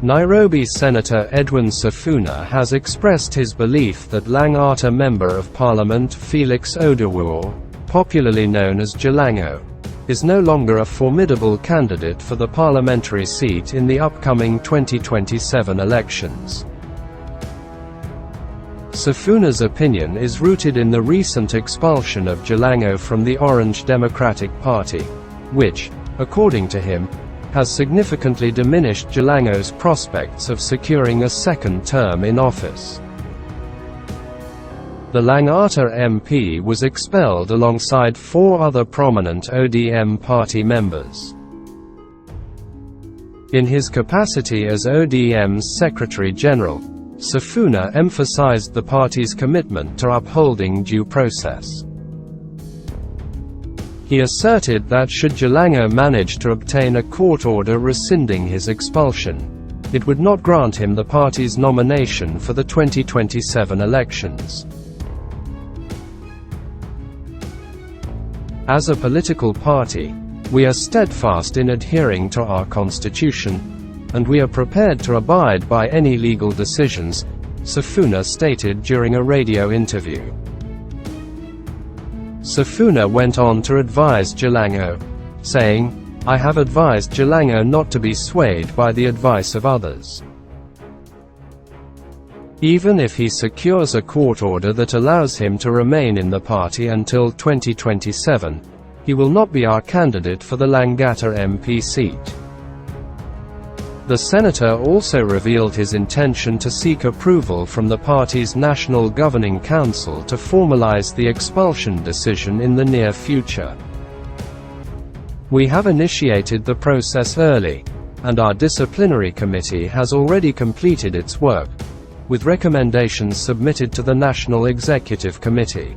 Nairobi Senator Edwin Sifuna has expressed his belief that Lang'ata Member of Parliament Phelix Odiwuor, popularly known as Jalango, is no longer a formidable candidate for the parliamentary seat in the upcoming 2027 elections. Sifuna's opinion is rooted in the recent expulsion of Jalango from the Orange Democratic Party, which, according to him, has significantly diminished Jalango's prospects of securing a second term in office. The Lang'ata MP was expelled alongside 4 other prominent ODM party members. In his capacity as ODM's Secretary-General, Sifuna emphasized the party's commitment to upholding due process. He asserted that should Jalango manage to obtain a court order rescinding his expulsion, it would not grant him the party's nomination for the 2027 elections. As a political party, we are steadfast in adhering to our constitution, and we are prepared to abide by any legal decisions, Sifuna stated during a radio interview. Sifuna went on to advise Jalango, saying, "I have advised Jalango not to be swayed by the advice of others. Even if he secures a court order that allows him to remain in the party until 2027, he will not be our candidate for the Lang'ata MP seat." The senator also revealed his intention to seek approval from the party's National Governing Council to formalize the expulsion decision in the near future. "We have initiated the process early, and our disciplinary committee has already completed its work, with recommendations submitted to the National Executive Committee.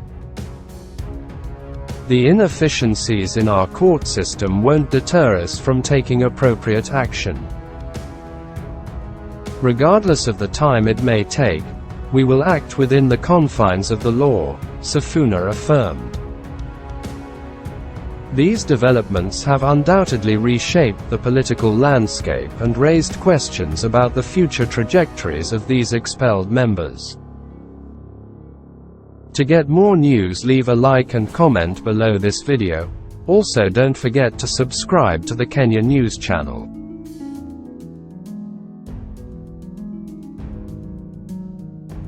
The inefficiencies in our court system won't deter us from taking appropriate action. Regardless of the time it may take, we will act within the confines of the law," Sifuna affirmed. These developments have undoubtedly reshaped the political landscape and raised questions about the future trajectories of these expelled members. To get more news, leave a like and comment below this video. Also, don't forget to subscribe to the Kenya News channel.